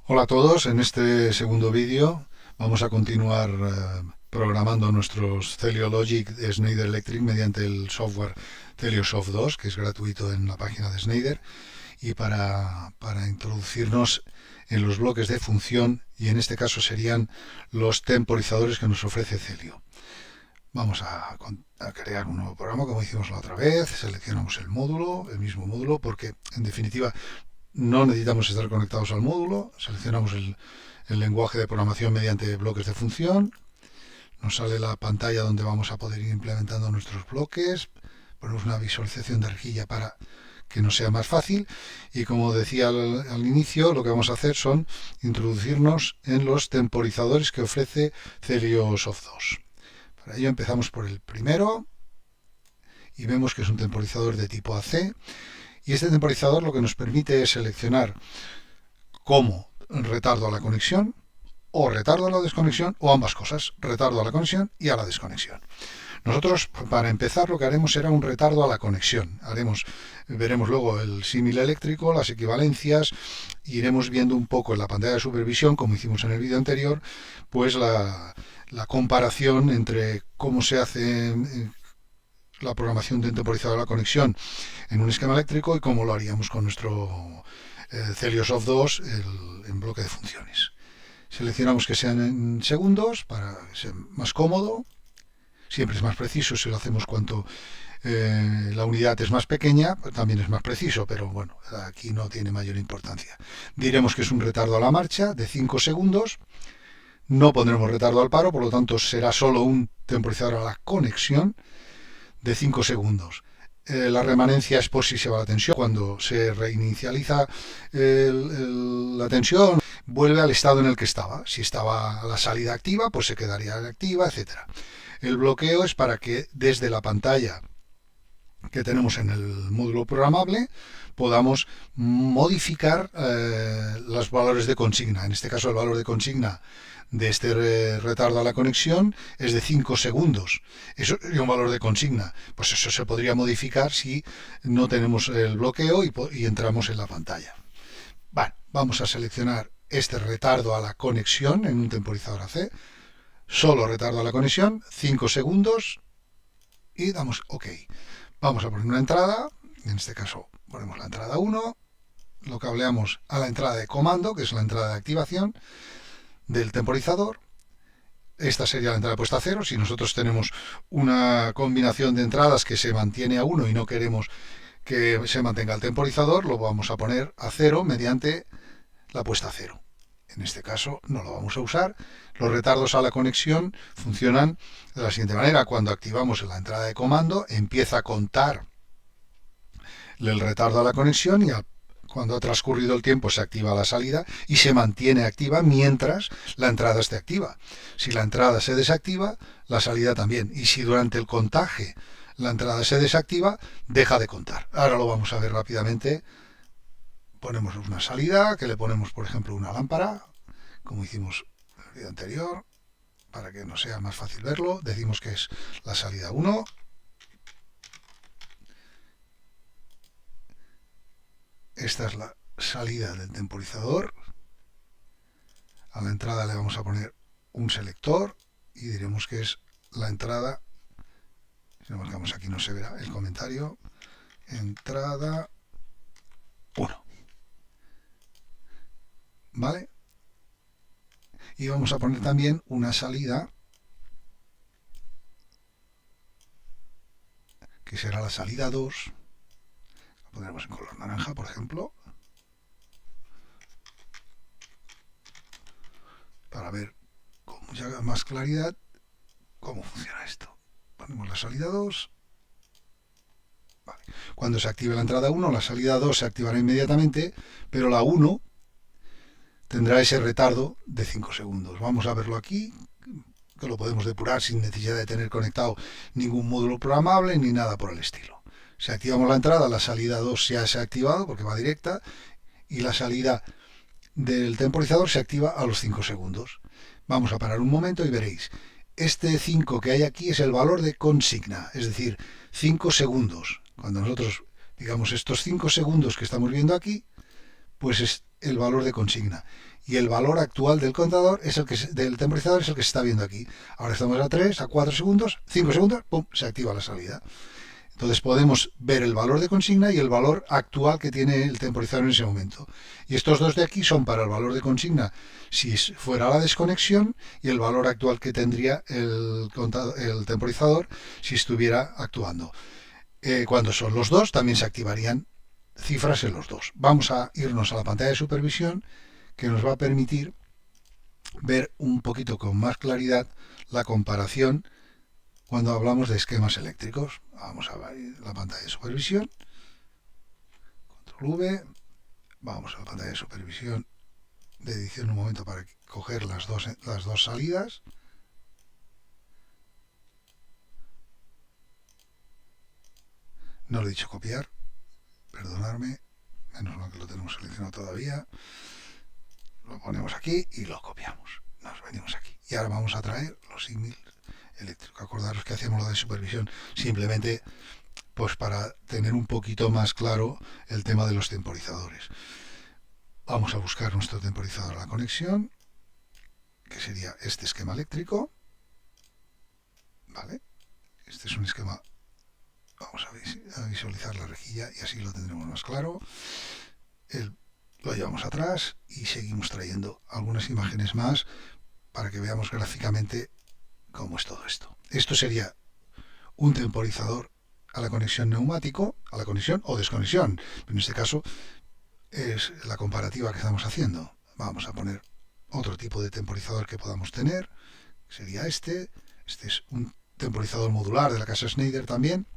Hola a todos, en este segundo vídeo vamos a continuar programando nuestros Teleologic de Schneider Electric mediante el software Teleosoft 2, que es gratuito en la página de Schneider, y para introducirnos en los bloques de función, y en este caso serían los temporizadores que nos ofrece Celio. Vamos a crear un nuevo programa como hicimos la otra vez, seleccionamos el mismo módulo, porque en definitiva no necesitamos estar conectados al módulo, seleccionamos el lenguaje de programación mediante bloques de función, nos sale la pantalla donde vamos a poder ir implementando nuestros bloques, ponemos una visualización de rejilla para que nos sea más fácil y como decía al inicio, lo que vamos a hacer son introducirnos en los temporizadores que ofrece Celiosoft 2. Para ello empezamos por el primero y vemos que es un temporizador de tipo AC. Y este temporizador lo que nos permite es seleccionar como retardo a la conexión o retardo a la desconexión o ambas cosas, retardo a la conexión y a la desconexión. Nosotros, para empezar, lo que haremos será un retardo a la conexión. Veremos luego el símil eléctrico, las equivalencias, e iremos viendo un poco en la pantalla de supervisión, como hicimos en el vídeo anterior, pues la comparación entre cómo se hace la programación de un temporizador a la conexión en un esquema eléctrico y cómo lo haríamos con nuestro Celiosoft 2 en bloque de funciones. Seleccionamos que sean en segundos para que sea más cómodo. Siempre es más preciso si lo hacemos cuanto la unidad es más pequeña, también es más preciso, pero bueno, aquí no tiene mayor importancia. Diremos que es un retardo a la marcha de 5 segundos. No pondremos retardo al paro, por lo tanto será solo un temporizador a la conexión de 5 segundos. La remanencia es por si se va la tensión. Cuando se reinicializa la tensión, vuelve al estado en el que estaba. Si estaba la salida activa, pues se quedaría activa, etcétera. El bloqueo es para que desde la pantalla que tenemos en el módulo programable podamos modificar los valores de consigna. En este caso, el valor de consigna de este retardo a la conexión es de 5 segundos. Eso es un valor de consigna. Pues eso se podría modificar si no tenemos el bloqueo y entramos en la pantalla. Bueno, vamos a seleccionar este retardo a la conexión en un temporizador AC. Solo retardo a la conexión, 5 segundos y damos OK. Vamos a poner una entrada, en este caso ponemos la entrada 1, lo cableamos a la entrada de comando, que es la entrada de activación del temporizador. Esta sería la entrada puesta a 0. Si nosotros tenemos una combinación de entradas que se mantiene a 1 y no queremos que se mantenga el temporizador, lo vamos a poner a 0 mediante la puesta a 0. En este caso no lo vamos a usar. Los retardos a la conexión funcionan de la siguiente manera. Cuando activamos la entrada de comando, empieza a contar el retardo a la conexión y cuando ha transcurrido el tiempo se activa la salida y se mantiene activa mientras la entrada esté activa. Si la entrada se desactiva, la salida también. Y si durante el contaje la entrada se desactiva, deja de contar. Ahora lo vamos a ver rápidamente. Ponemos una salida, que le ponemos, por ejemplo, una lámpara, como hicimos en el vídeo anterior, para que nos sea más fácil verlo. Decimos que es la salida 1. Esta es la salida del temporizador. A la entrada le vamos a poner un selector y diremos que es la entrada. Si lo marcamos aquí no se verá el comentario. Entrada 1. ¿Vale? Y vamos a poner también una salida que será la salida 2. La pondremos en color naranja, por ejemplo, para ver con mucha más claridad cómo funciona esto. Ponemos la salida 2. Vale. Cuando se active la entrada 1, la salida 2 se activará inmediatamente, pero la 1 tendrá ese retardo de 5 segundos. Vamos a verlo aquí, que lo podemos depurar sin necesidad de tener conectado ningún módulo programable ni nada por el estilo. Si activamos la entrada, la salida 2 ya se ha activado porque va directa y la salida del temporizador se activa a los 5 segundos. Vamos a parar un momento y veréis. Este 5 que hay aquí es el valor de consigna, es decir, 5 segundos. Cuando nosotros digamos estos 5 segundos que estamos viendo aquí, pues es el valor de consigna. Y el valor actual del contador es el que del temporizador es el que se está viendo aquí. Ahora estamos a 3, a 4 segundos, 5 segundos, ¡pum!, se activa la salida. Entonces podemos ver el valor de consigna y el valor actual que tiene el temporizador en ese momento. Y estos dos de aquí son para el valor de consigna si fuera la desconexión y el valor actual que tendría el temporizador si estuviera actuando. Cuando son los dos también se activarían cifras en los dos. Vamos a irnos a la pantalla de supervisión, que nos va a permitir ver un poquito con más claridad la comparación cuando hablamos de esquemas eléctricos. Vamos a ver la pantalla de supervisión, control V, vamos a la pantalla de supervisión de edición un momento para coger las dos salidas. No lo he dicho copiar, perdonadme, menos mal que lo tenemos seleccionado todavía. Lo ponemos aquí y lo copiamos. Nos venimos aquí. Y ahora vamos a traer los símiles eléctricos. Acordaros que hacíamos lo de supervisión simplemente pues para tener un poquito más claro el tema de los temporizadores. Vamos a buscar nuestro temporizador a la conexión, que sería este esquema eléctrico. Vale. Este es un esquema. Vamos a visualizar la rejilla y así lo tendremos más claro. Lo llevamos atrás y seguimos trayendo algunas imágenes más para que veamos gráficamente cómo es todo esto. Esto sería un temporizador a la conexión neumático, a la conexión o desconexión. En este caso es la comparativa que estamos haciendo. Vamos a poner otro tipo de temporizador que podamos tener. Sería este. Este es un temporizador modular de la casa Schneider también.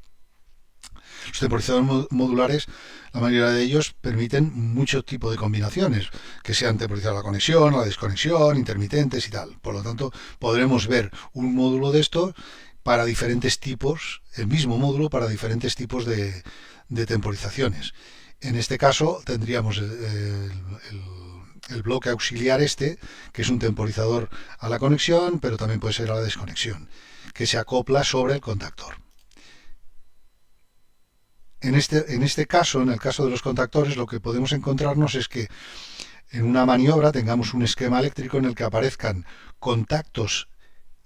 Los temporizadores modulares, la mayoría de ellos permiten mucho tipo de combinaciones, que sean temporizadores a la conexión, a la desconexión, intermitentes y tal. Por lo tanto, podremos ver un módulo de estos para diferentes tipos, el mismo módulo para diferentes tipos de temporizaciones. En este caso tendríamos el bloque auxiliar este, que es un temporizador a la conexión, pero también puede ser a la desconexión, que se acopla sobre el contactor. En este caso, en el caso de los contactores, lo que podemos encontrarnos es que en una maniobra tengamos un esquema eléctrico en el que aparezcan contactos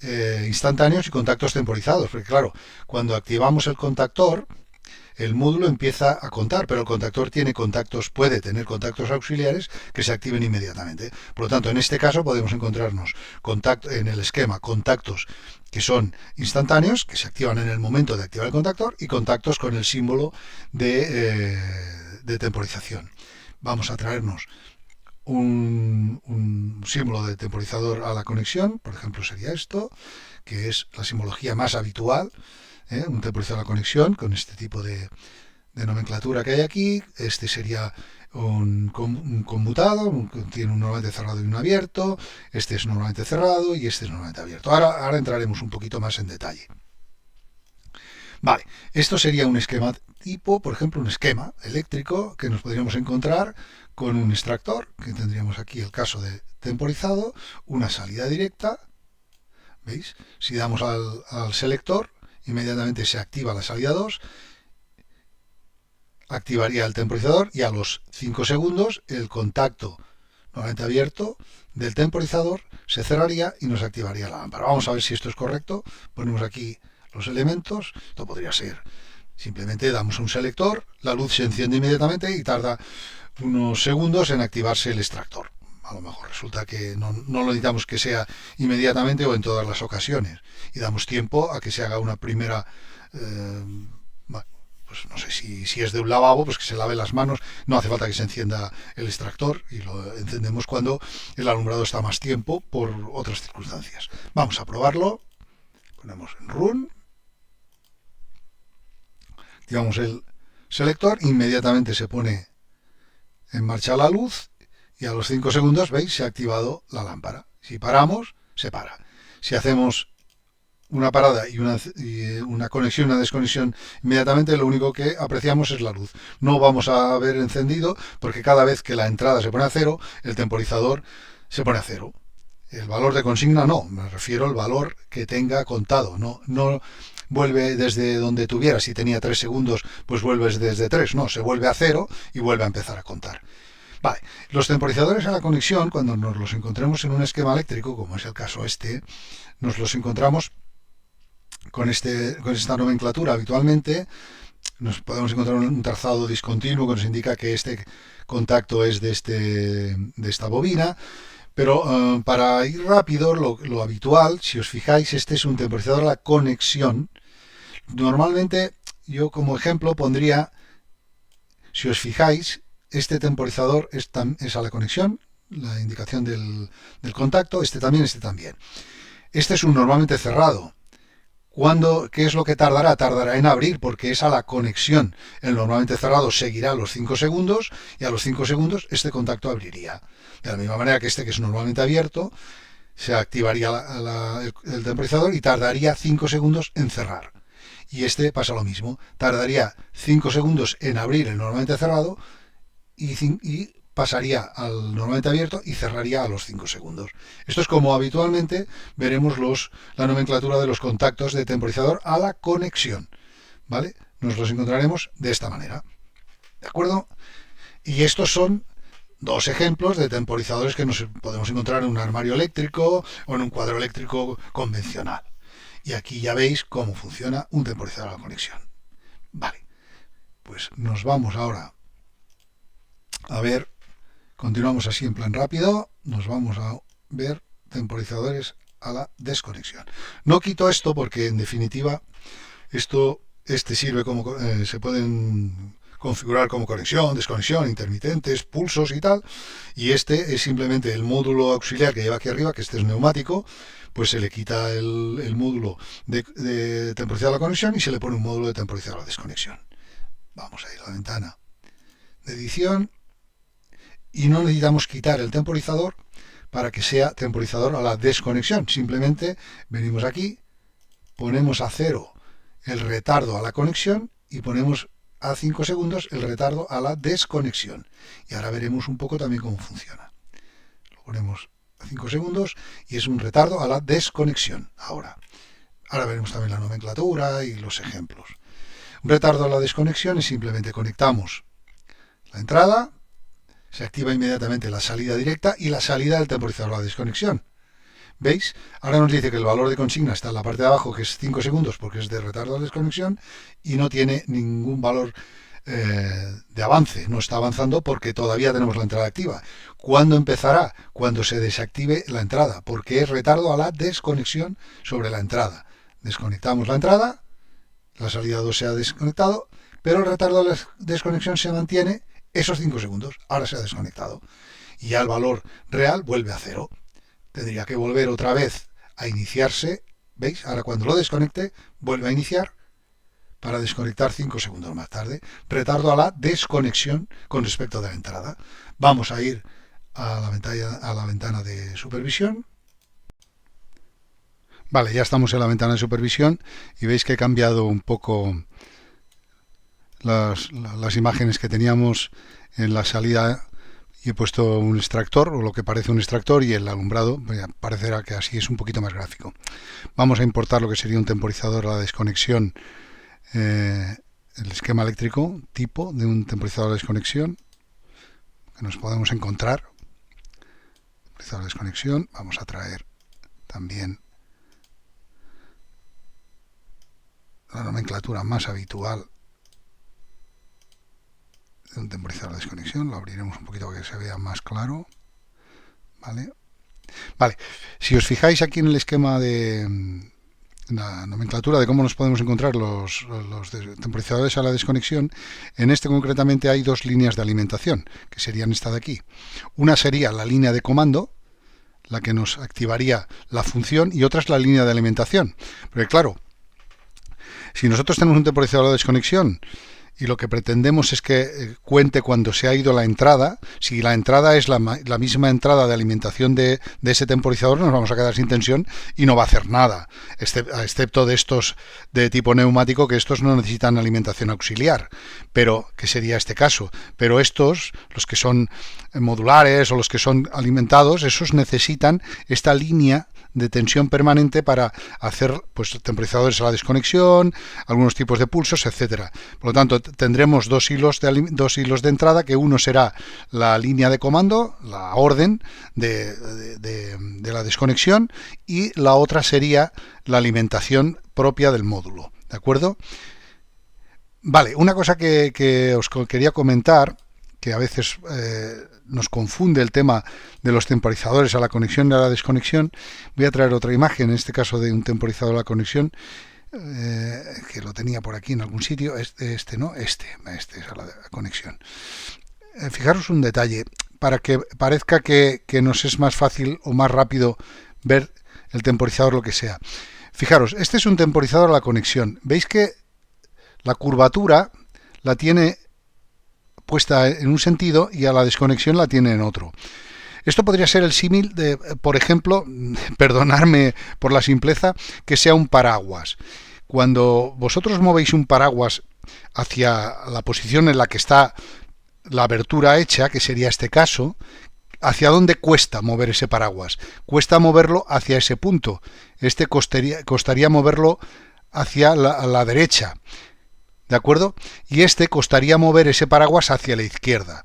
instantáneos y contactos temporizados. Porque claro, cuando activamos el contactor, el módulo empieza a contar, pero el contactor puede tener contactos auxiliares que se activen inmediatamente. Por lo tanto, en este caso podemos encontrarnos en el esquema contactos que son instantáneos, que se activan en el momento de activar el contactor, y contactos con el símbolo de temporización. Vamos a traernos un símbolo de temporizador a la conexión, por ejemplo sería esto, que es la simbología más habitual, un temporizador a la conexión con este tipo de nomenclatura que hay aquí. Este sería un conmutado, tiene un normalmente cerrado y un abierto. Este es normalmente cerrado y este es normalmente abierto. Ahora entraremos un poquito más en detalle. Vale, esto sería un esquema tipo, por ejemplo, un esquema eléctrico que nos podríamos encontrar con un extractor, que tendríamos aquí el caso de temporizado, una salida directa. ¿Veis? Si damos al selector, inmediatamente se activa la salida 2, activaría el temporizador y a los 5 segundos el contacto nuevamente abierto del temporizador se cerraría y nos activaría la lámpara. Vamos a ver si esto es correcto. Ponemos aquí los elementos. Esto podría ser. Simplemente damos un selector, la luz se enciende inmediatamente y tarda unos segundos en activarse el extractor. A lo mejor resulta que no lo necesitamos que sea inmediatamente o en todas las ocasiones. Y damos tiempo a que se haga una primera... pues no sé si es de un lavabo, pues que se lave las manos. No hace falta que se encienda el extractor y lo encendemos cuando el alumbrado está más tiempo por otras circunstancias. Vamos a probarlo. Ponemos en Run. Activamos el selector, inmediatamente se pone en marcha la luz y a los 5 segundos, veis, se ha activado la lámpara. Si paramos, se para. Si hacemos una parada y una conexión, una desconexión, inmediatamente lo único que apreciamos es la luz. No vamos a ver encendido porque cada vez que la entrada se pone a 0, el temporizador se pone a 0. El valor de consigna no, me refiero al valor que tenga contado. No vuelve desde donde tuviera. Si tenía 3 segundos, pues vuelves desde 3. No, se vuelve a 0 y vuelve a empezar a contar. Vale, los temporizadores a la conexión, cuando nos los encontremos en un esquema eléctrico, como es el caso este, nos los encontramos con esta nomenclatura habitualmente. Nos podemos encontrar un trazado discontinuo que nos indica que este contacto es de esta bobina, pero para ir rápido, lo habitual, si os fijáis, este es un temporizador a la conexión. Normalmente yo como ejemplo pondría, si os fijáis, este temporizador es a la conexión, la indicación del contacto, este también. Este es un normalmente cerrado. ¿Qué es lo que tardará? Tardará en abrir porque es a la conexión. El normalmente cerrado seguirá los 5 segundos y a los 5 segundos este contacto abriría. De la misma manera que este, que es normalmente abierto, se activaría el temporizador y tardaría 5 segundos en cerrar. Y este pasa lo mismo. Tardaría 5 segundos en abrir el normalmente cerrado y pasaría al normalmente abierto y cerraría a los 5 segundos. Esto es como habitualmente veremos la nomenclatura de los contactos de temporizador a la conexión. ¿Vale? Nos los encontraremos de esta manera. ¿De acuerdo? Y estos son dos ejemplos de temporizadores que nos podemos encontrar en un armario eléctrico o en un cuadro eléctrico convencional. Y aquí ya veis cómo funciona un temporizador a la conexión. Vale, pues nos vamos ahora a ver, continuamos así en plan rápido, nos vamos a ver temporizadores a la desconexión. No quito esto porque en definitiva este sirve como se pueden configurar como conexión, desconexión, intermitentes, pulsos y tal, y este es simplemente el módulo auxiliar que lleva aquí arriba, que este es neumático, pues se le quita el módulo de temporizador a la conexión y se le pone un módulo de temporizador a la desconexión. Vamos a ir a la ventana de edición y no necesitamos quitar el temporizador para que sea temporizador a la desconexión. Simplemente venimos aquí, ponemos a 0 el retardo a la conexión y ponemos a 5 segundos el retardo a la desconexión. Y ahora veremos un poco también cómo funciona. Lo ponemos a 5 segundos y es un retardo a la desconexión. Ahora veremos también la nomenclatura y los ejemplos. Un retardo a la desconexión es simplemente conectamos la entrada, se activa inmediatamente la salida directa y la salida del temporizador a la desconexión. ¿Veis? Ahora nos dice que el valor de consigna está en la parte de abajo, que es 5 segundos, porque es de retardo a la desconexión, y no tiene ningún valor de avance. No está avanzando porque todavía tenemos la entrada activa. ¿Cuándo empezará? Cuando se desactive la entrada, porque es retardo a la desconexión sobre la entrada. Desconectamos la entrada, la salida 2 se ha desconectado, pero el retardo a la desconexión se mantiene esos 5 segundos. Ahora se ha desconectado. Y ya el valor real vuelve a 0. Tendría que volver otra vez a iniciarse. ¿Veis? Ahora cuando lo desconecte, vuelve a iniciar para desconectar 5 segundos más tarde. Retardo a la desconexión con respecto de la entrada. Vamos a ir a la ventana de supervisión. Vale, ya estamos en la ventana de supervisión y veis que he cambiado un poco las imágenes que teníamos en la salida y he puesto un extractor o lo que parece un extractor y el alumbrado parecerá que así es un poquito más gráfico. Vamos a importar lo que sería un temporizador a la desconexión, el esquema eléctrico tipo de un temporizador de desconexión que nos podemos encontrar. Temporizador de desconexión, vamos a traer también la nomenclatura más habitual de un temporizador de desconexión. Lo abriremos un poquito para que se vea más claro. Vale. Si os fijáis aquí en el esquema de la nomenclatura de cómo nos podemos encontrar los temporizadores a la desconexión, en este concretamente hay dos líneas de alimentación, que serían esta de aquí. Una sería la línea de comando, la que nos activaría la función, y otra es la línea de alimentación. Porque claro, si nosotros tenemos un temporizador de desconexión y lo que pretendemos es que cuente cuando se ha ido la entrada, si la entrada es la misma entrada de alimentación de ese temporizador, nos vamos a quedar sin tensión y no va a hacer nada, excepto de estos de tipo neumático, que estos no necesitan alimentación auxiliar, pero que sería este caso. Pero estos, los que son modulares o los que son alimentados, esos necesitan esta línea de tensión permanente para hacer pues temporizadores a la desconexión, algunos tipos de pulsos, etcétera. Por lo tanto, tendremos dos hilos de entrada, que uno será la línea de comando, la orden de la desconexión, y la otra sería la alimentación propia del módulo. ¿De acuerdo? Vale, una cosa que os quería comentar, que a veces nos confunde el tema de los temporizadores a la conexión y a la desconexión. Voy a traer otra imagen, en este caso de un temporizador a la conexión, que lo tenía por aquí en algún sitio. Este es a la conexión. Fijaros un detalle, para que parezca que nos es más fácil o más rápido ver el temporizador, lo que sea. Fijaros, este es un temporizador a la conexión. ¿Veis que la curvatura la tiene puesta en un sentido y a la desconexión la tiene en otro? Esto podría ser el símil de, por ejemplo, perdonadme por la simpleza, que sea un paraguas. Cuando vosotros movéis un paraguas hacia la posición en la que está la abertura hecha, que sería este caso, ¿hacia dónde cuesta mover ese paraguas? Cuesta moverlo hacia ese punto. Este costaría moverlo hacia la derecha. ¿De acuerdo? Y este costaría mover ese paraguas hacia la izquierda.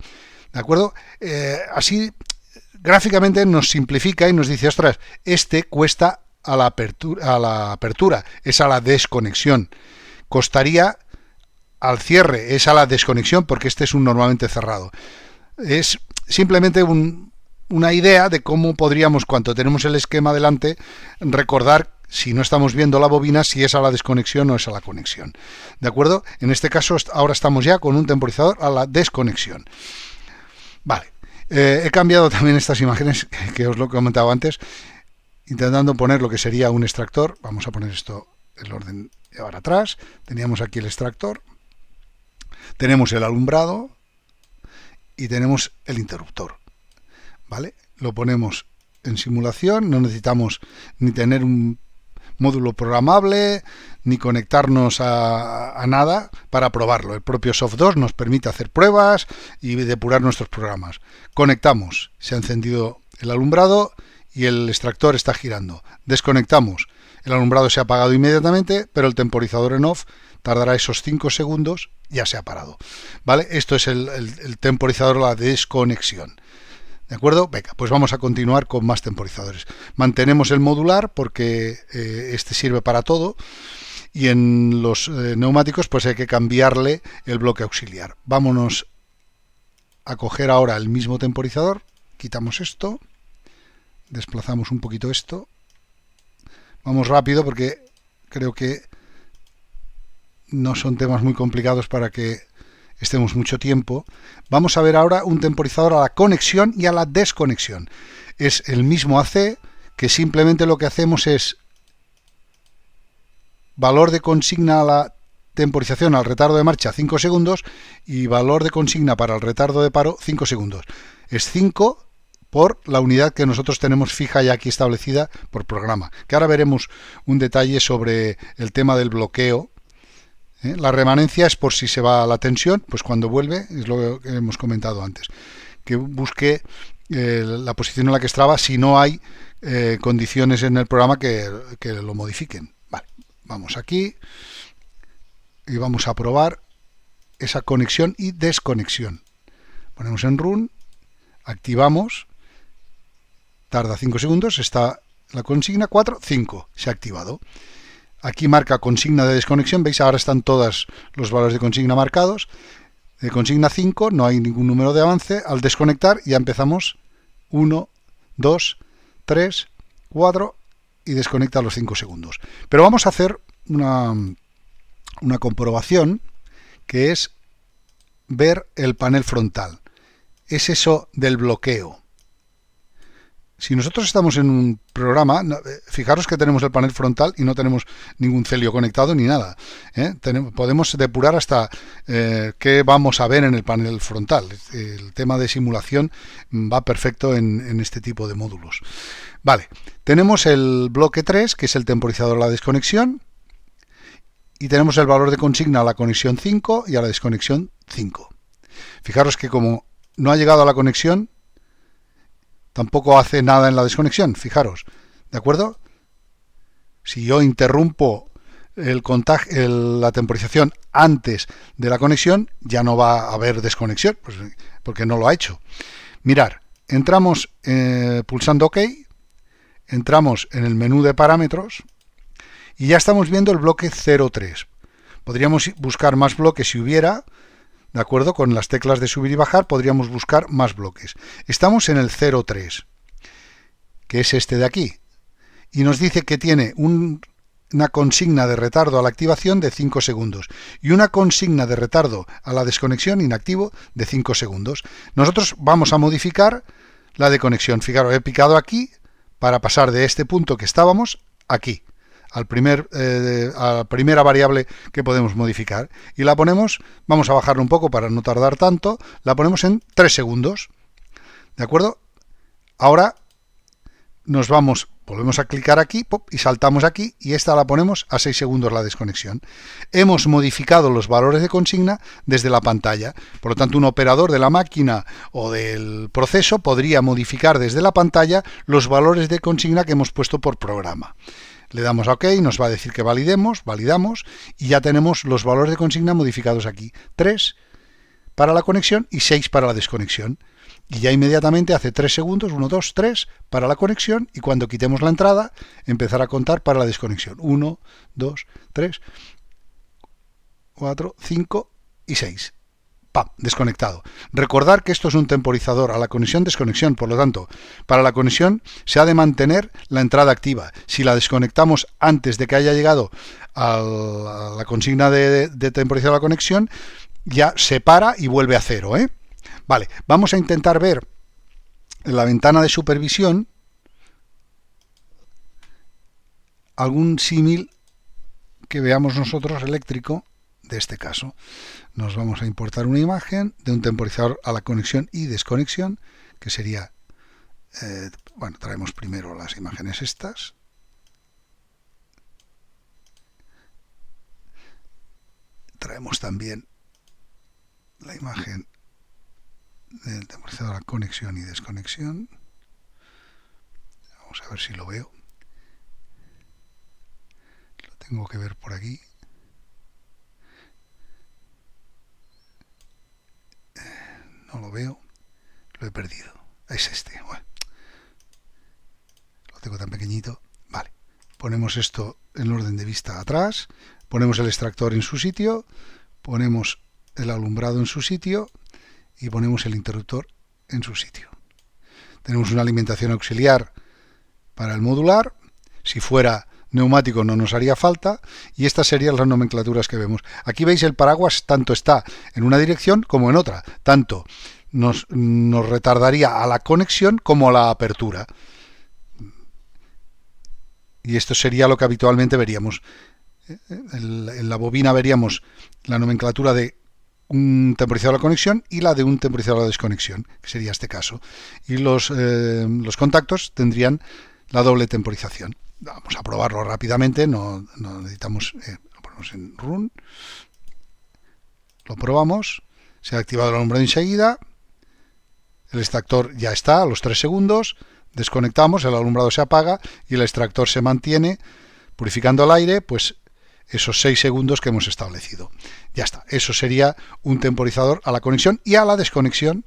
¿De acuerdo? Así, gráficamente nos simplifica y nos dice, ostras, este cuesta a la apertura, es a la desconexión. Costaría al cierre, es a la desconexión, porque este es un normalmente cerrado. Es simplemente una idea de cómo podríamos, cuando tenemos el esquema delante, recordar, si no estamos viendo la bobina, si es a la desconexión o es a la conexión. ¿De acuerdo? En este caso, ahora estamos ya con un temporizador a la desconexión. Vale. He cambiado también estas imágenes que os lo he comentado antes, intentando poner lo que sería un extractor. Vamos a poner esto en el orden de ahora atrás. Teníamos aquí el extractor. Tenemos el alumbrado y tenemos el interruptor. ¿Vale? Lo ponemos en simulación. No necesitamos ni tener un módulo programable, ni conectarnos a nada para probarlo. El propio Soft 2 nos permite hacer pruebas y depurar nuestros programas. Conectamos, se ha encendido el alumbrado y el extractor está girando. Desconectamos, el alumbrado se ha apagado inmediatamente, pero el temporizador en off tardará esos 5 segundos, ya se ha parado. ¿Vale? Esto es el temporizador, la desconexión. ¿De acuerdo? Venga, pues vamos a continuar con más temporizadores. Mantenemos el modular porque este sirve para todo, y en los neumáticos pues hay que cambiarle el bloque auxiliar. Vámonos a coger ahora el mismo temporizador, quitamos esto, desplazamos un poquito esto, vamos rápido porque creo que no son temas muy complicados para que estemos mucho tiempo. Vamos a ver ahora un temporizador a la conexión y a la desconexión. Es el mismo AC, que simplemente lo que hacemos es valor de consigna a la temporización al retardo de marcha 5 segundos y valor de consigna para el retardo de paro 5 segundos. Es 5 por la unidad que nosotros tenemos fija ya aquí establecida por programa. Que ahora veremos un detalle sobre el tema del bloqueo. La remanencia es por si se va la tensión, pues cuando vuelve, es lo que hemos comentado antes, que busque la posición en la que estaba si no hay condiciones en el programa que lo modifiquen. Vale, vamos aquí y vamos a probar esa conexión y desconexión. Ponemos en run, activamos, tarda 5 segundos, está la consigna 4, 5, se ha activado. Aquí marca consigna de desconexión, veis, ahora están todos los valores de consigna marcados. De consigna 5 no hay ningún número de avance. Al desconectar ya empezamos 1, 2, 3, 4 y desconecta a los 5 segundos. Pero vamos a hacer una comprobación, que es ver el panel frontal. Es eso del bloqueo. Si nosotros estamos en un programa, fijaros que tenemos el panel frontal y no tenemos ningún celio conectado ni nada. Podemos depurar hasta qué vamos a ver en el panel frontal. El tema de simulación va perfecto en este tipo de módulos. Vale, tenemos el bloque 3, que es el temporizador a la desconexión, y tenemos el valor de consigna a la conexión 5 y a la desconexión 5. Fijaros que como no ha llegado a la conexión, tampoco hace nada en la desconexión, fijaros. ¿De acuerdo? Si yo interrumpo la temporización antes de la conexión, ya no va a haber desconexión, pues, porque no lo ha hecho. Mirar, entramos pulsando OK, entramos en el menú de parámetros y ya estamos viendo el bloque 03. Podríamos buscar más bloques si hubiera, ¿de acuerdo? Con las teclas de subir y bajar podríamos buscar más bloques. Estamos en el 03, que es este de aquí, y nos dice que tiene una consigna de retardo a la activación de 5 segundos y una consigna de retardo a la desconexión inactivo de 5 segundos. Nosotros vamos a modificar la de conexión. Fijaros, he picado aquí para pasar de este punto que estábamos aquí, a la primera variable que podemos modificar. Y la ponemos, vamos a bajarlo un poco para no tardar tanto, la ponemos en 3 segundos. ¿De acuerdo? Ahora volvemos a clicar aquí y saltamos aquí y esta la ponemos a 6 segundos la desconexión. Hemos modificado los valores de consigna desde la pantalla. Por lo tanto, un operador de la máquina o del proceso podría modificar desde la pantalla los valores de consigna que hemos puesto por programa. Le damos a OK, nos va a decir que validamos y ya tenemos los valores de consigna modificados aquí. 3 para la conexión y 6 para la desconexión. Y ya inmediatamente hace 3 segundos, 1, 2, 3 para la conexión y cuando quitemos la entrada empezar a contar para la desconexión. 1, 2, 3, 4, 5 y 6. ¡Pam! Desconectado. Recordar que esto es un temporizador a la conexión-desconexión, por lo tanto, para la conexión se ha de mantener la entrada activa. Si la desconectamos antes de que haya llegado a la consigna de temporizar la conexión, ya se para y vuelve a cero, Vale, vamos a intentar ver en la ventana de supervisión algún símil que veamos nosotros eléctrico de este caso. Nos vamos a importar una imagen de un temporizador a la conexión y desconexión, que sería, bueno, traemos primero las imágenes estas. Traemos también la imagen del temporizador a conexión y desconexión. Vamos a ver si lo veo. Lo tengo que ver por aquí. No lo veo. Lo he perdido. Es este. Bueno. Lo tengo tan pequeñito. Vale. Ponemos esto en orden de vista atrás. Ponemos el extractor en su sitio. Ponemos el alumbrado en su sitio. Y ponemos el interruptor en su sitio. Tenemos una alimentación auxiliar para el modular. Si fuera neumático no nos haría falta. Y estas serían las nomenclaturas que vemos. Aquí veis el paraguas tanto está en una dirección como en otra. Tanto nos retardaría a la conexión como a la apertura. Y esto sería lo que habitualmente veríamos. En la bobina veríamos la nomenclatura de un temporizador a la conexión y la de un temporizador a la desconexión, que sería este caso. Y los contactos tendrían la doble temporización. Vamos a probarlo rápidamente, no necesitamos, lo ponemos en run, lo probamos, se ha activado el alumbrado enseguida, el extractor ya está a los 3 segundos, desconectamos, el alumbrado se apaga y el extractor se mantiene purificando el aire, pues esos 6 segundos que hemos establecido. Ya está, eso sería un temporizador a la conexión y a la desconexión,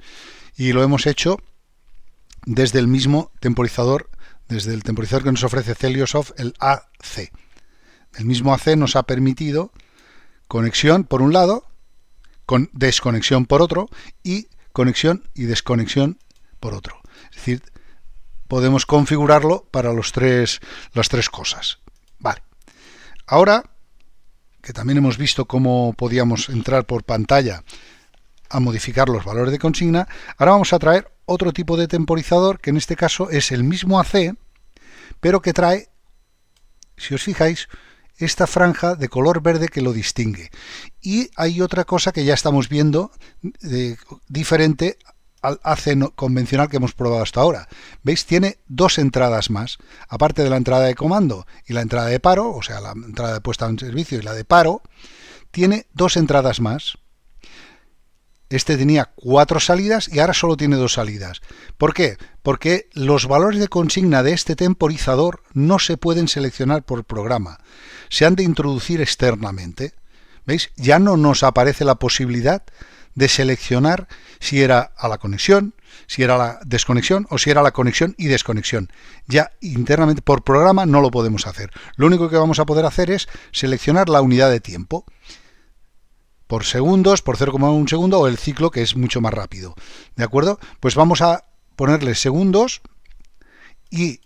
y lo hemos hecho desde el mismo temporizador, desde el temporizador que nos ofrece Celiosoft, el AC. El mismo AC nos ha permitido conexión por un lado, con desconexión por otro, y conexión y desconexión por otro. Es decir, podemos configurarlo para las tres cosas. Vale. Ahora que también hemos visto cómo podíamos entrar por pantalla a modificar los valores de consigna, ahora vamos a traer otro tipo de temporizador, que en este caso es el mismo AC, pero que trae, si os fijáis, esta franja de color verde que lo distingue. Y hay otra cosa que ya estamos viendo diferente al AC convencional que hemos probado hasta ahora. ¿Veis? Tiene 2 entradas más. Aparte de la entrada de comando y la entrada de paro, o sea, la entrada de puesta en servicio y la de paro, tiene 2 entradas más. Este tenía 4 salidas y ahora solo tiene 2 salidas. ¿Por qué? Porque los valores de consigna de este temporizador no se pueden seleccionar por programa. Se han de introducir externamente. ¿Veis? Ya no nos aparece la posibilidad de seleccionar si era a la conexión, si era la desconexión o si era la conexión y desconexión. Ya internamente por programa no lo podemos hacer. Lo único que vamos a poder hacer es seleccionar la unidad de tiempo. Por segundos, por 0,1 segundo o el ciclo, que es mucho más rápido. ¿De acuerdo? Pues vamos a ponerle segundos y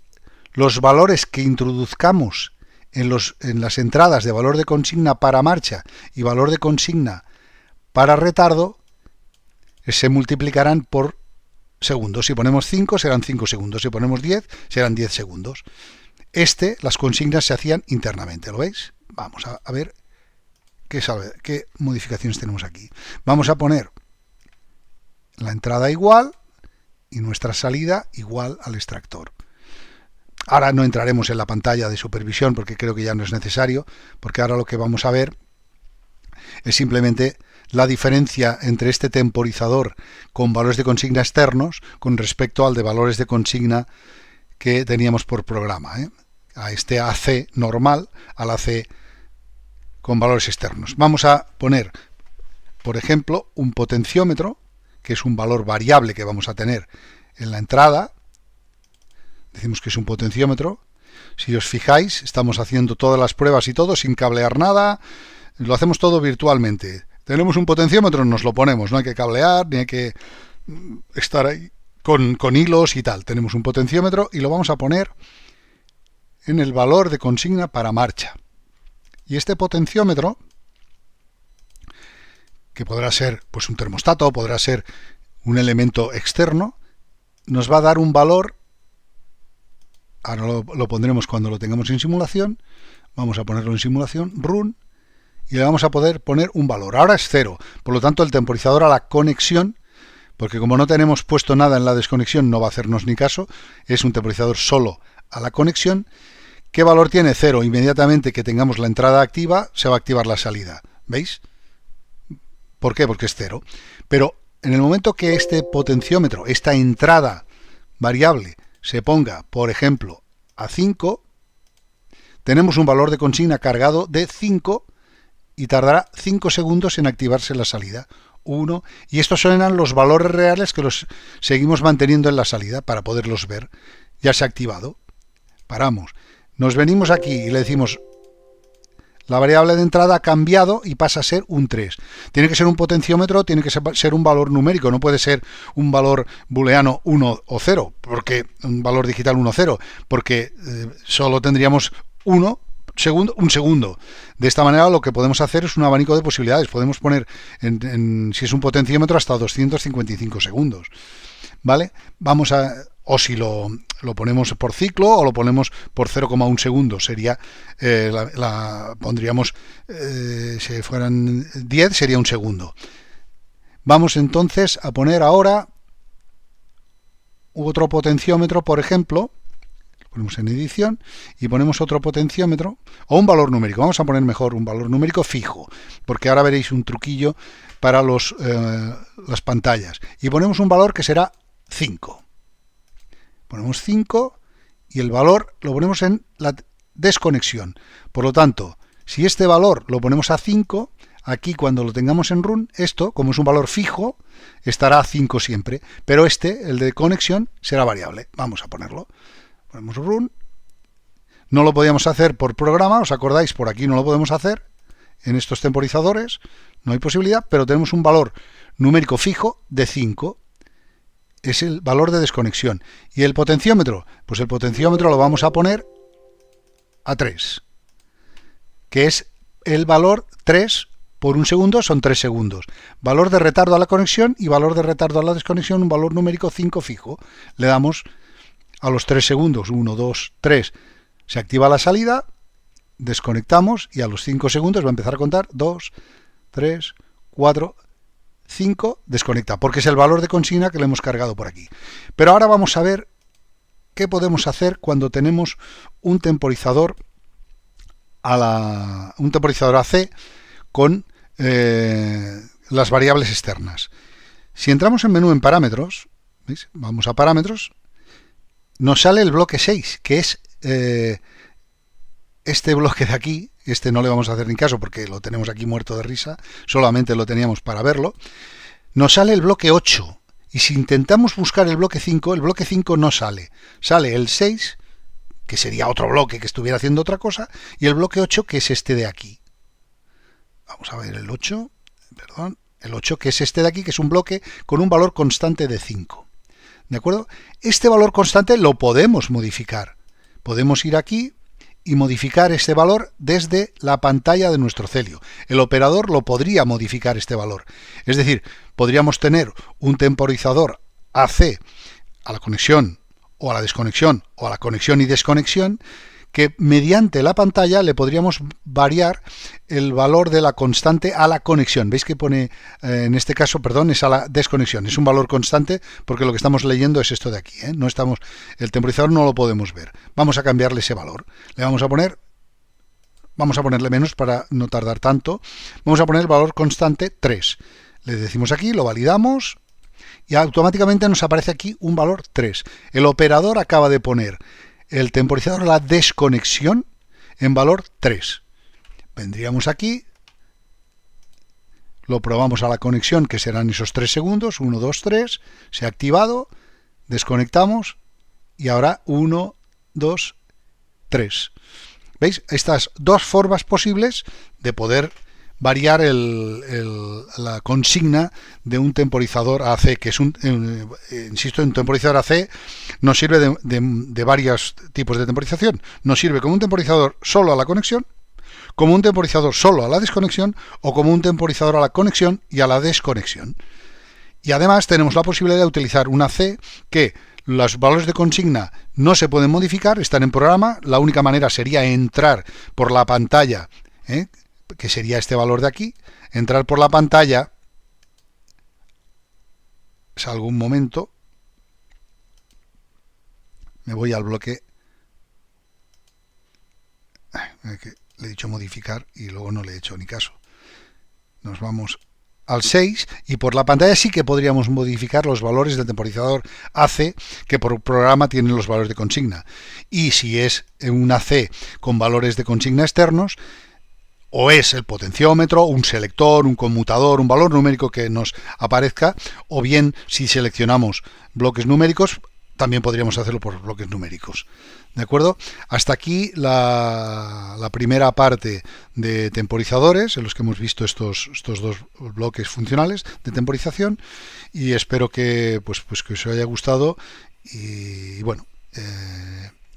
los valores que introduzcamos en las entradas de valor de consigna para marcha y valor de consigna para retardo se multiplicarán por segundos. Si ponemos 5 serán 5 segundos, si ponemos 10 serán 10 segundos. Las consignas se hacían internamente, ¿lo veis? Vamos a ver qué modificaciones tenemos aquí. Vamos a poner la entrada igual y nuestra salida igual al extractor. Ahora no entraremos en la pantalla de supervisión porque creo que ya no es necesario, porque ahora lo que vamos a ver es simplemente la diferencia entre este temporizador con valores de consigna externos con respecto al de valores de consigna que teníamos por programa, a este AC normal, al AC con valores externos. Vamos a poner, por ejemplo, un potenciómetro, que es un valor variable que vamos a tener en la entrada. Decimos que es un potenciómetro. Si os fijáis, estamos haciendo todas las pruebas y todo sin cablear nada. Lo hacemos todo virtualmente. Tenemos un potenciómetro, nos lo ponemos. No hay que cablear, ni hay que estar ahí con hilos y tal. Tenemos un potenciómetro y lo vamos a poner en el valor de consigna para marcha. Y este potenciómetro, que podrá ser pues un termostato, podrá ser un elemento externo, nos va a dar un valor. Ahora lo pondremos cuando lo tengamos en simulación. Vamos a ponerlo en simulación, run, y le vamos a poder poner un valor. Ahora es 0, por lo tanto el temporizador a la conexión, porque como no tenemos puesto nada en la desconexión no va a hacernos ni caso, es un temporizador solo a la conexión. ¿Qué valor tiene? 0. Inmediatamente que tengamos la entrada activa, se va a activar la salida. ¿Veis? ¿Por qué? Porque es 0. Pero en el momento que este potenciómetro, esta entrada variable, se ponga, por ejemplo, a 5, tenemos un valor de consigna cargado de 5 y tardará 5 segundos en activarse la salida. 1, y estos son los valores reales que los seguimos manteniendo en la salida para poderlos ver. Ya se ha activado. Paramos. Nos venimos aquí y le decimos la variable de entrada ha cambiado y pasa a ser un 3. Tiene que ser un potenciómetro, tiene que ser un valor numérico, no puede ser un valor booleano 1 o 0, porque un valor digital 1 o 0, porque solo tendríamos un segundo. De esta manera lo que podemos hacer es un abanico de posibilidades. Podemos poner, si es un potenciómetro, hasta 255 segundos. ¿Vale? O si lo ponemos por ciclo o lo ponemos por 0,1 segundo, sería, pondríamos, si fueran 10, sería un segundo. Vamos entonces a poner ahora otro potenciómetro, por ejemplo, lo ponemos en edición y ponemos otro potenciómetro o un valor numérico. Vamos a poner mejor un valor numérico fijo, porque ahora veréis un truquillo para las pantallas. Y ponemos un valor que será 5. Ponemos 5 y el valor lo ponemos en la desconexión. Por lo tanto, si este valor lo ponemos a 5, aquí cuando lo tengamos en run, esto, como es un valor fijo, estará a 5 siempre. Pero el de conexión, será variable. Vamos a ponerlo. Ponemos run. No lo podíamos hacer por programa, ¿os acordáis? Por aquí no lo podemos hacer. En estos temporizadores no hay posibilidad, pero tenemos un valor numérico fijo de 5. Es el valor de desconexión. ¿Y el potenciómetro? Pues el potenciómetro lo vamos a poner a 3, que es el valor 3 por un segundo, son 3 segundos. Valor de retardo a la conexión y valor de retardo a la desconexión, un valor numérico 5 fijo. Le damos a los 3 segundos, 1, 2, 3, se activa la salida, desconectamos y a los 5 segundos va a empezar a contar 2, 3, 4, 5, desconecta, porque es el valor de consigna que le hemos cargado por aquí. Pero ahora vamos a ver qué podemos hacer cuando tenemos un temporizador AC con las variables externas. Si entramos en menú en parámetros, ¿veis? Vamos a parámetros, nos sale el bloque 6, que es este bloque de aquí. Este no le vamos a hacer ni caso porque lo tenemos aquí muerto de risa, solamente lo teníamos para verlo. Nos sale el bloque 8, y si intentamos buscar el bloque 5 no sale. Sale el 6, que sería otro bloque que estuviera haciendo otra cosa, y el bloque 8, que es este de aquí. Vamos a ver el 8, perdón, el 8, que es este de aquí, que es un bloque con un valor constante de 5. ¿De acuerdo? Este valor constante lo podemos modificar. Podemos ir aquí y modificar este valor desde la pantalla de nuestro Celio. El operador lo podría modificar este valor. Es decir, podríamos tener un temporizador AC a la conexión o a la desconexión o a la conexión y desconexión, que mediante la pantalla le podríamos variar el valor de la constante a la conexión. ¿Veis que pone, en este caso, perdón, es a la desconexión? Es un valor constante porque lo que estamos leyendo es esto de aquí, ¿eh? No estamos, el temporizador no lo podemos ver. Vamos a cambiarle ese valor. Le vamos a ponerle menos para no tardar tanto. Vamos a poner el valor constante 3. Le decimos aquí, lo validamos y automáticamente nos aparece aquí un valor 3. El operador acaba de poner el temporizador a la desconexión en valor 3. Vendríamos aquí, lo probamos a la conexión, que serán esos 3 segundos, 1, 2, 3, se ha activado, desconectamos y ahora 1, 2, 3. ¿Veis? Estas dos formas posibles de poder variar la consigna de un temporizador AC, que es insisto, un temporizador AC nos sirve de varios tipos de temporización. Nos sirve como un temporizador solo a la conexión, como un temporizador solo a la desconexión o como un temporizador a la conexión y a la desconexión. Y además tenemos la posibilidad de utilizar un AC que los valores de consigna no se pueden modificar, están en programa. La única manera sería entrar por la pantalla, que sería este valor de aquí, entrar por la pantalla, salgo un momento, me voy al bloque, que le he dicho modificar y luego no le he hecho ni caso. Nos vamos al 6 y por la pantalla sí que podríamos modificar los valores del temporizador AC, que por programa tienen los valores de consigna. Y si es un AC con valores de consigna externos, o es el potenciómetro, un selector, un conmutador, un valor numérico que nos aparezca, o bien si seleccionamos bloques numéricos, también podríamos hacerlo por bloques numéricos. ¿De acuerdo? Hasta aquí la primera parte de temporizadores, en los que hemos visto estos dos bloques funcionales de temporización, y espero que, que os haya gustado y bueno,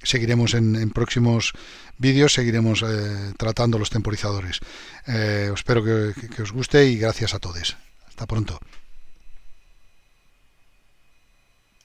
seguiremos en próximos vídeos, seguiremos tratando los temporizadores. Espero que os guste y gracias a todos. Hasta pronto.